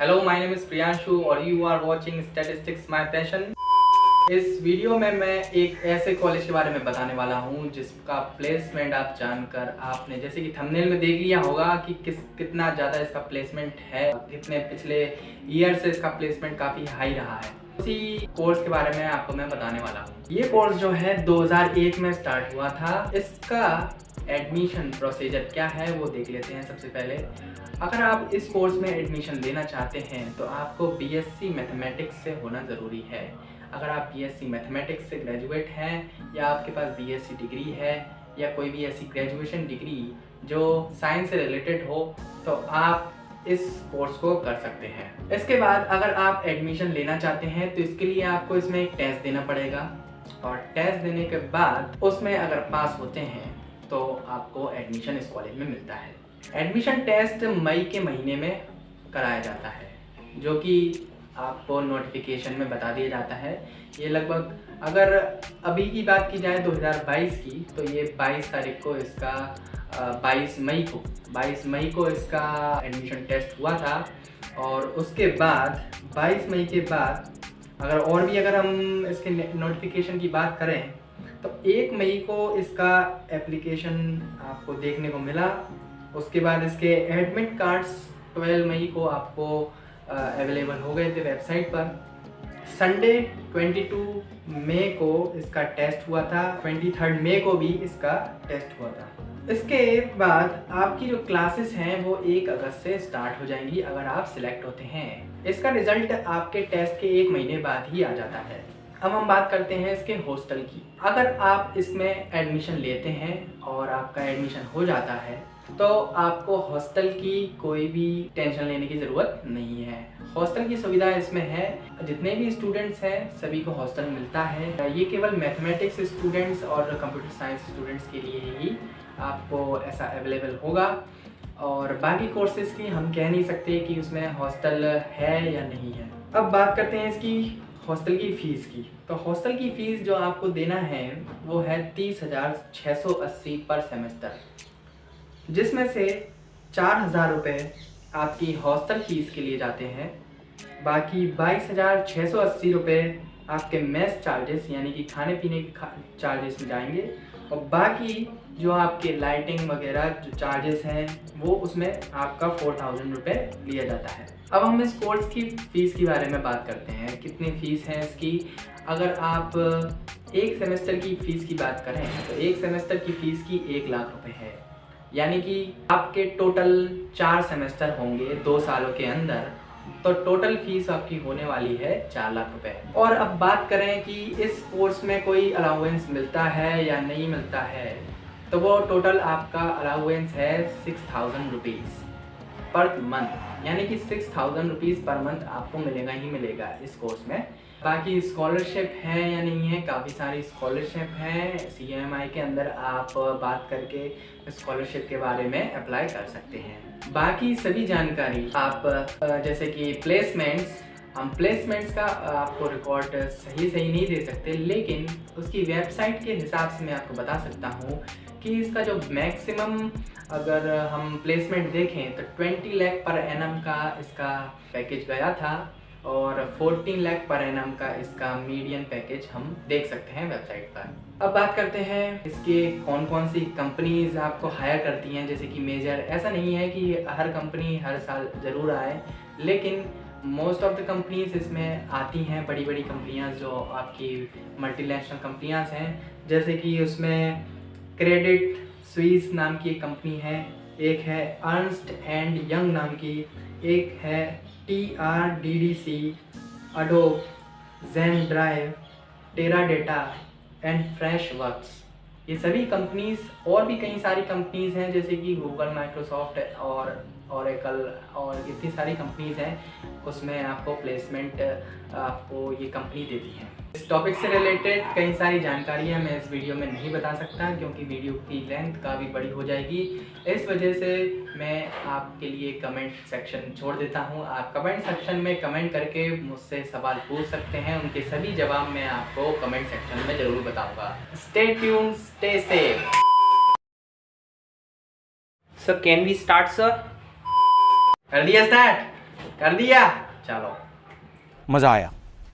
Hello, my name is Priyanshu और you are watching statistics my passion. इस video में मैं एक ऐसे कॉलेज के बारे में बताने वाला हूं जिसका प्लेसमेंट आप जानकर आपने जैसे कि थंबनेल में देख लिया होगा कि कितना ज़्यादा इसका प्लेसमेंट है, कितने पिछले ईयर से इसका प्लेसमेंट काफ़ी हाई रहा है। उसी कोर्स के बारे में आपको मैं बताने वाला हूँ। ये कोर्स जो है 2001 में स्टार्ट हुआ था। इसका एडमिशन प्रोसीजर क्या है वो देख लेते हैं। सबसे पहले अगर आप इस कोर्स में एडमिशन लेना चाहते हैं तो आपको बीएससी मैथमेटिक्स से होना ज़रूरी है। अगर आप बीएससी मैथमेटिक्स से ग्रेजुएट हैं या आपके पास बीएससी डिग्री है या कोई भी ऐसी ग्रेजुएशन डिग्री जो साइंस से रिलेटेड हो तो आप इस कोर्स को कर सकते हैं। इसके बाद अगर आप एडमिशन लेना चाहते हैं तो इसके लिए आपको इसमें एक टेस्ट देना पड़ेगा और टेस्ट देने के बाद उसमें अगर पास होते हैं तो आपको एडमिशन इस कॉलेज में मिलता है। एडमिशन टेस्ट मई के महीने में कराया जाता है जो कि आपको नोटिफिकेशन में बता दिया जाता है। ये लगभग अगर अभी की बात की जाए 2022 की तो ये 22 तारीख को इसका 22 मई को इसका एडमिशन टेस्ट हुआ था। और उसके बाद 22 मई के बाद अगर हम इसके नोटिफिकेशन की बात करें तो 1 मई को इसका एप्लीकेशन आपको देखने को मिला। उसके बाद इसके एडमिट कार्ड्स 12 मई को आपको अवेलेबल हो गए थे वेबसाइट पर। संडे 22 मई को इसका टेस्ट हुआ था, 23 मई को भी इसका टेस्ट हुआ था। इसके बाद आपकी जो क्लासेस हैं वो 1 अगस्त से स्टार्ट हो जाएंगी अगर आप सिलेक्ट होते हैं। इसका रिजल्ट आपके टेस्ट के 1 महीने बाद ही आ जाता है। अब हम बात करते हैं इसके हॉस्टल की। अगर आप इसमें एडमिशन लेते हैं और आपका एडमिशन हो जाता है तो आपको हॉस्टल की कोई भी टेंशन लेने की ज़रूरत नहीं है। हॉस्टल की सुविधा इसमें है, जितने भी स्टूडेंट्स हैं सभी को हॉस्टल मिलता है। ये केवल मैथमेटिक्स स्टूडेंट्स और कंप्यूटर साइंस स्टूडेंट्स के लिए ही आपको ऐसा अवेलेबल होगा और बाकी कोर्सेज की हम कह नहीं सकते कि उसमें हॉस्टल है या नहीं है। अब बात करते हैं इसकी हॉस्टल की फ़ीस की। तो हॉस्टल की फ़ीस जो आपको देना है वो है 30,680 पर सेमेस्टर, जिसमें से 4,000 रुपये आपकी हॉस्टल फ़ीस के लिए जाते हैं। बाकी 22,680 रुपये आपके मेस चार्जेस यानी कि खाने पीने के चार्जेस में जाएंगे और बाकी जो आपके लाइटिंग वगैरह जो चार्जेस हैं वो उसमें आपका 4,000 रुपये लिया जाता है। अब हम इस कोर्स की फ़ीस के बारे में बात करते हैं। कितनी फ़ीस है इसकी? अगर आप एक सेमेस्टर की फ़ीस की बात करें तो एक सेमेस्टर की फ़ीस की 1 लाख रुपये है, यानी कि आपके टोटल 4 सेमेस्टर होंगे 2 सालों के अंदर, तो टोटल फीस आपकी होने वाली है 4 लाख रुपए। और अब बात करें कि इस कोर्स में कोई अलाउंस मिलता है या नहीं मिलता है तो वो टोटल आपका अलाउंस है 6,000 रुपीज़ पर मंथ, यानी कि 6,000 रुपीज़ पर मंथ आपको मिलेगा ही मिलेगा इस कोर्स में। बाकी स्कॉलरशिप है या नहीं है, काफ़ी सारी स्कॉलरशिप हैं। CMI के अंदर आप बात करके स्कॉलरशिप के बारे में अप्लाई कर सकते हैं। बाकी सभी जानकारी आप जैसे कि हम प्लेसमेंट्स का आपको रिकॉर्ड सही नहीं दे सकते, लेकिन उसकी वेबसाइट के हिसाब से मैं आपको बता सकता हूँ कि इसका जो मैक्सिमम अगर हम प्लेसमेंट देखें तो 20 लाख पर एनम का इसका पैकेज गया था और 14 लाख पर एनम का इसका मीडियन पैकेज हम देख सकते हैं वेबसाइट पर। अब बात करते हैं इसके कौन कौन सी कंपनीज आपको हायर करती हैं। जैसे कि मेजर, ऐसा नहीं है कि हर कंपनी हर साल ज़रूर आए, लेकिन मोस्ट ऑफ द कंपनीज इसमें आती हैं। बड़ी बड़ी कंपनियां जो आपकी मल्टीनेशनल कंपनियां हैं, जैसे कि उसमें क्रेडिट स्विस नाम की एक कंपनी है, एक है अर्नस्ट एंड यंग नाम की, एक है TRDDC, Adobe, Zendrive, Teradata and Freshworks. ये सभी कंपनीज और भी कई सारी कंपनीज हैं जैसे कि गूगल, माइक्रोसॉफ्ट और ओरेकल और इतनी सारी कंपनीज हैं, उसमें आपको प्लेसमेंट आपको ये कंपनी देती है। इस टॉपिक से रिलेटेड कई सारी जानकारियाँ मैं इस वीडियो में नहीं बता सकता क्योंकि वीडियो की लेंथ काफ़ी बड़ी हो जाएगी। इस वजह से मैं आपके लिए कमेंट सेक्शन छोड़ देता हूँ। आप कमेंट सेक्शन में कमेंट करके मुझसे सवाल पूछ सकते हैं, उनके सभी जवाब मैं आपको कमेंट सेक्शन में ज़रूर बताऊँगा। Stay tuned, stay safe. Sir can we start sir? कर दिया स्टार्ट? कर दिया, चलो मजा आया।